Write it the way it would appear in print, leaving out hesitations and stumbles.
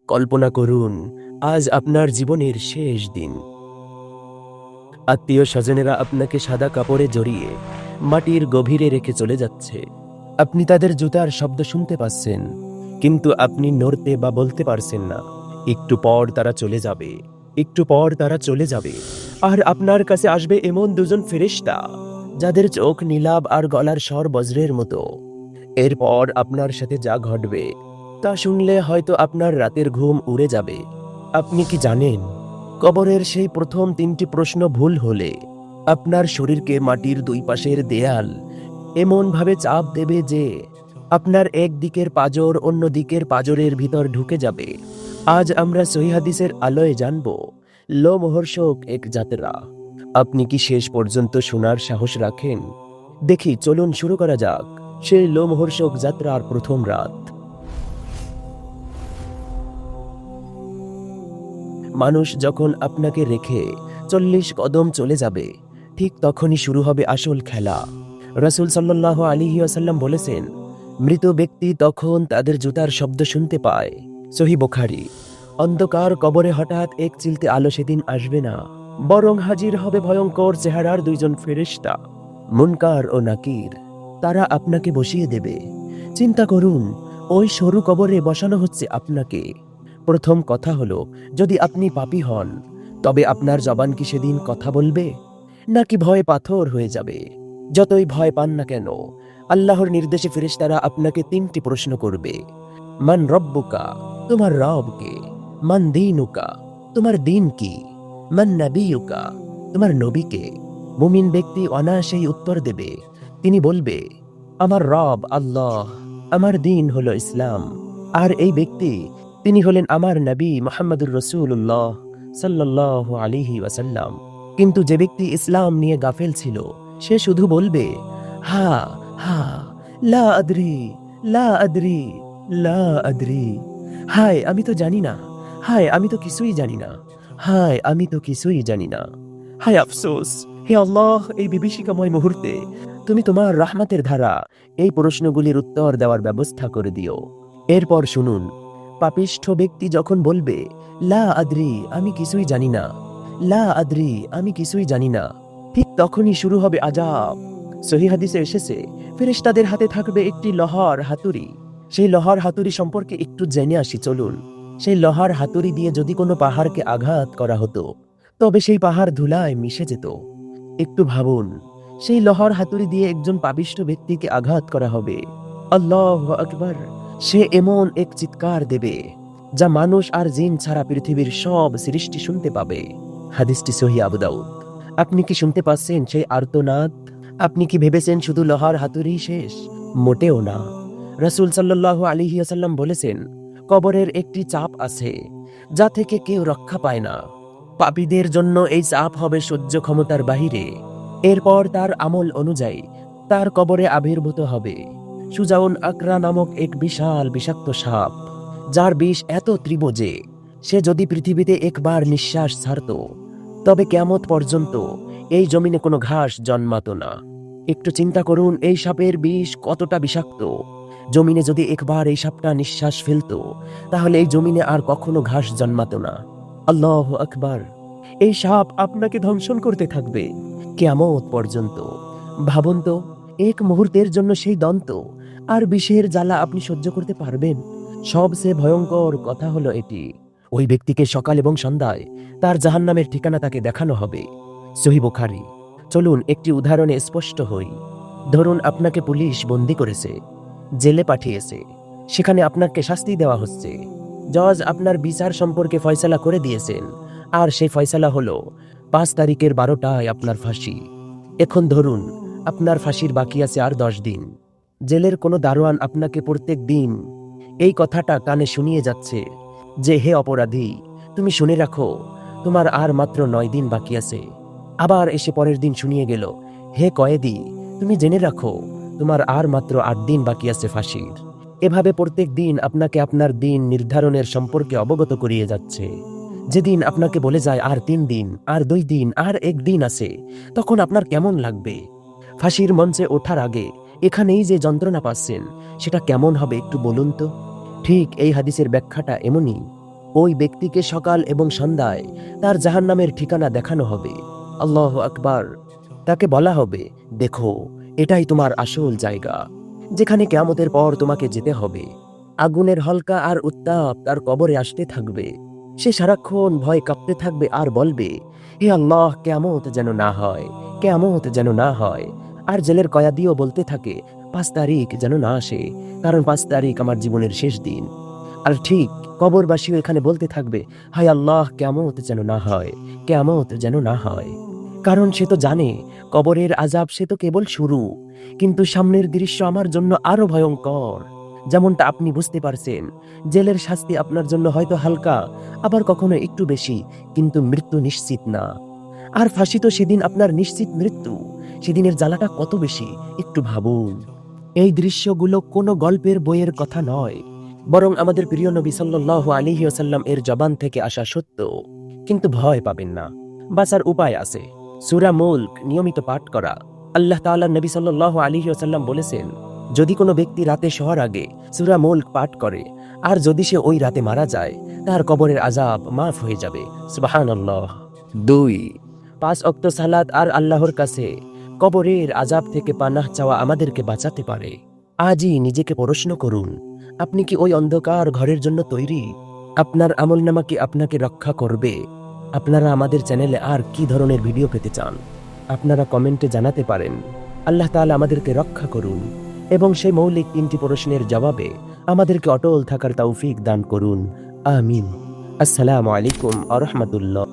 কল্পনা করুন, আজ আপনার জীবনের শেষ দিন। আত্মীয় স্বজনেরা আপনাকে সাদা কাপড়ে জড়িয়ে মাটির গভীরে রেখে চলে যাচ্ছে। আপনি তাদের জুতার শব্দ শুনতে পাচ্ছেন, কিন্তু আপনি নড়তে বা বলতে পারছেন না। একটু পর তারা চলে যাবে, একটু পর তারা চলে যাবে, আর আপনার কাছে আসবে এমন দুজন ফেরেশতা যাদের চোখ নীলাভ আর গলার স্বর বজ্রের মতো। এরপর আপনার সাথে যা ঘটবে তা শুনলে হয়তো আপনার রাতের ঘুম উড়ে যাবে। আপনি কি জানেন, কবরের সেই প্রথম 3টি প্রশ্ন ভুল হলে আপনার শরীরকে মাটির দুই পাশের দেয়াল এমনভাবে চাপ দেবে যে আপনার এক দিকের পাঁজর অন্য দিকের পাঁজরের ভিতর ঢুকে যাবে। আজ আমরা সহিহ হাদিসের আলোয় জানব লোমহর্ষক এক যাত্রা। আপনি কি শেষ পর্যন্ত শোনার সাহস রাখেন? দেখি, চলুন শুরু করা যাক সেই লোমহর্ষক যাত্রার প্রথম রাত। মানুষ যখন আপনাকে রেখে 40 কদম চলে যাবে, ঠিক তখনই শুরু হবে আসল খেলা। রাসূল সাল্লাল্লাহু আলাইহি ওয়াসাল্লাম বলেছেন, মৃত ব্যক্তি তখন তাদের জুতার শব্দ শুনতে পায়। সহিহ বুখারী। অন্ধকার কবরে হঠাৎ এক চিলতে আলো সেদিন আসবে না, বরং হাজির হবে ভয়ঙ্কর চেহারার দুইজন ফেরেশতা, মুনকার ও নাকির। তারা আপনাকে বসিয়ে দেবে। চিন্তা করুন, ওই সরু কবরে বসানো হচ্ছে আপনাকে। প্রথম কথা হলো, যদি আপনি পাপী হন, তবে আপনার জবান কি সেদিন কথা বলবে, নাকি ভয় পাথর হয়ে যাবে? যতই ভয় পান না কেন, আল্লাহর নির্দেশে ফেরেশতারা আপনাকে 3টি প্রশ্ন করবে। মান রব্বুকা, তোমার রব কে? মান দীনুকা, তোমার দিন কি? মান নাবিয়ুকা, তোমার নবী কে? মুমিন ব্যক্তি অনায়াসেই উত্তর দেবে। তিনি বলবে, আমার রব আল্লাহ, আমার দিন হলো ইসলাম, আর এই ব্যক্তি তিনি হলেন আমার নবী মুহাম্মদুর রাসূলুল্লাহ সাল্লাল্লাহু আলাইহি ওয়াসাল্লাম। কিন্তু যে ব্যক্তি ইসলাম নিয়ে গাফেল ছিল, সে শুধু বলবে, হা হা, লা আদরি, লা আদরি, লা আদরি। হায় আমি তো জানি না, হায় আমি তো কিছুই জানি না, হায় আমি তো কিছুই জানি না। হায় আফসোস, হে আল্লাহ, এই বিভীষিকাময় মুহূর্তে তুমি তোমার রাহমাতের ধারা এই প্রশ্নগুলির উত্তর দেওয়ার ব্যবস্থা করে দিও। এরপর শুনুন, পাপিষ্ঠ ব্যক্তি যখন বলবে, লা আদরি, আমি কিছুই জানি না, লা আদরি, আমি কিছুই জানি না, ঠিক তখনই শুরু হবে আযাব। সহিহ হাদিসে এসেছে, ফেরেশতাদের হাতে থাকবে একটি লোহার হাতুড়ি। সেই লোহার হাতুড়ি সম্পর্কে একটু জেনে আসি চলুন। সেই লোহার হাতুড়ি দিয়ে যদি কোনো পাহাড়কে আঘাত করা হতো, তবে সেই পাহাড় ধুলায় মিশে যেত। একটু ভাবুন, সেই লোহার হাতুড়ি দিয়ে একজন পাপিষ্ঠ ব্যক্তিকে আঘাত করা হবে। আল্লাহু আকবার। সে এমন এক চিৎকার দেবে যা মানুষ আর জিন ছাড়া পৃথিবীর সব সৃষ্টি শুনতে পাবে। হাদিসটি সহিহ আবু দাউদ। আপনি কি শুনতে পাচ্ছেন সেই আর্তনাদ? আপনি কি ভেবেছেন শুধু লোহার হাতুড়ি শেষ? মোটেও না। রাসূল সাল্লাল্লাহু আলাইহি ওয়াসাল্লাম বলেছেন, কবরের একটি চাপ আছে যা থেকে কেউ রক্ষা পায় না। পাপীদের জন্য এই চাপ হবে সহ্য ক্ষমতার বাহিরে। এরপর তার আমল অনুযায়ী তার কবরে আবির্ভূত হবে সুজাউন আকরা নামক এক বিশাল বিষাক্ত সাপ, যার বিষ এত তীব্র যে সে যদি পৃথিবীতে একবার নিঃশ্বাস ছাড়ত, তবে কিয়ামত পর্যন্ত এই জমিনে কোনো ঘাস জন্মাতো না। একটু চিন্তা করুন, এই সাপের বিষ কতটা বিষাক্ত। জমিনে যদি একবার এই সাপটা নিঃশ্বাস ফেলতো, তাহলে এই জমিনে আর কখনো ঘাস জন্মাতো না। আল্লাহু আকবার। এই সাপ আপনাকে ধ্বংসন করতে থাকবে কিয়ামত পর্যন্ত। ভাবুন তো, এক মুহূর্তের জন্য সেই দন্ত আর বিষের জ্বালা আপনি সহ্য করতে পারবেন? সবচেয়ে ভয়ঙ্কর কথা হলো এটি, ওই ব্যক্তিকে সকাল এবং সন্ধ্যায় তার জাহান্নামের ঠিকানা তাকে দেখানো হবে। সহিহ বুখারী। চলুন একটি উদাহরণে স্পষ্ট হই। ধরুন আপনাকে পুলিশ বন্দি করেছে, জেলে পাঠিয়েছে, সেখানে আপনাকে শাস্তি দেওয়া হচ্ছে। জজ আপনার বিচার সম্পর্কে ফয়সালা করে দিয়েছেন, আর সেই ফয়সালা হলো 5 তারিখের 12টায় আপনার ফাঁসি। এখন ধরুন আপনার ফাঁসির বাকি আছে আর 10 দিন। জেলের কোনো দারোয়ান আপনাকে প্রত্যেক দিন এই কথাটা কানে শুনিয়ে যাচ্ছে যে, হে অপরাধী, তুমি শুনে রাখো, তোমার আর মাত্র 9 দিন বাকি আছে। আবার এসে পরের দিন শুনিয়ে গেল, হে কয়েদি, তুমি জেনে রাখো, তোমার আর মাত্র 8 দিন বাকি আছে ফাঁসির। এভাবে প্রত্যেক দিন আপনাকে আপনার দিন নির্ধারণের সম্পর্কে অবগত করিয়ে যাচ্ছে। যেদিন আপনাকে বলে যায় আর 3 দিন, আর 2 দিন, আর 1 দিন আছে, তখন আপনার কেমন লাগবে? ফাঁসির মঞ্চে ওঠার আগে এখানেই যে যন্ত্রণা পাচ্ছেন, সেটা কেমন হবে একটু বলুন তো। ঠিক এই হাদিসের ব্যাখ্যাটা এমনই। ওই ব্যক্তিকে সকাল এবং সন্ধ্যায় তার জাহান্নামের ঠিকানা দেখানো হবে। আল্লাহু আকবার। তাকে বলা হবে, দেখো, এটাই তোমার আসল জায়গা, যেখানে কিয়ামতের পর তোমাকে যেতে হবে। আগুনের হলকা আর উত্তাপ তার কবরে আসতে থাকবে। সে সারাক্ষণ ভয় কাঁপতে থাকবে আর বলবে, হে আল্লাহ, কিয়ামত যেন না হয়, কিয়ামত যেন না হয়। আর জেলের কয়েদিও বলতে থাকে, 5 তারিখ যেন না আসে, কারণ 5 তারিখ আমার জীবনের শেষ দিন। আর ঠিক কবরবাসীও এখানে বলতে থাকবে, হায় আল্লাহ, কিয়ামত যেন না হয়, কিয়ামত যেন না হয়। কারণ সে তো জানে কবরের আযাব সে তো কেবল শুরু, কিন্তু সামনের দৃশ্য আমার জন্য আরো ভয়ঙ্কর। যেমনটা আপনি বুঝতে পারছেন, জেলের শাস্তি আপনার জন্য হয়তো হালকা, আবার কখনো একটু বেশি, কিন্তু মৃত্যু নিশ্চিত না। আর ফাঁসি তো সেদিন আপনার নিশ্চিত মৃত্যু। সেদিনের জ্বালাটা কত বেশি একটু ভাবুন। এই দৃশ্যগুলো কোনো গল্পের বইয়ের কথা নয়, বরং আমাদের প্রিয় নবী সাল্লাল্লাহু আলাইহি ওয়াসাল্লাম এর জবান থেকে আসা সত্য। কিন্তু ভয় পাবেন না, বাঁচার উপায় আছে। সূরা মুলক নিয়মিত পাঠ করা। আল্লাহ তাআলা নবী সাল্লাল্লাহু আলাইহি ওয়াসাল্লাম বলেছেন, যদি কোনো ব্যক্তি রাতে শোয়ার আগে সূরা মুলক পাঠ করে, আর যদি সে ওই রাতে মারা যায়, তার কবরের আযাব মাফ হয়ে যাবে। সুবহানাল্লাহ। 2, 5 ওয়াক্ত সালাত আর আল্লাহর কাছে কবরের আযাব থেকে পানাহ চাওয়া আমাদেরকে বাঁচাতে পারে। আজই নিজেকে প্রশ্ন করুন, আপনি কি ওই অন্ধকার ঘরের জন্য তৈরি? আপনার আমলনামা কি আপনাকে রক্ষা করবে? আপনারা আমাদের চ্যানেলে আর কি ধরনের ভিডিও পেতে চান, আপনারা কমেন্টে জানাতে পারেন। আল্লাহ তাআলা আমাদেরকে রক্ষা করুন এবং সেই মৌলিক 3টি প্রশ্নের জবাবে আমাদেরকে অটল থাকার তৌফিক দান করুন। আমিন। আসসালামু আলাইকুম ওয়া রাহমাতুল্লাহ।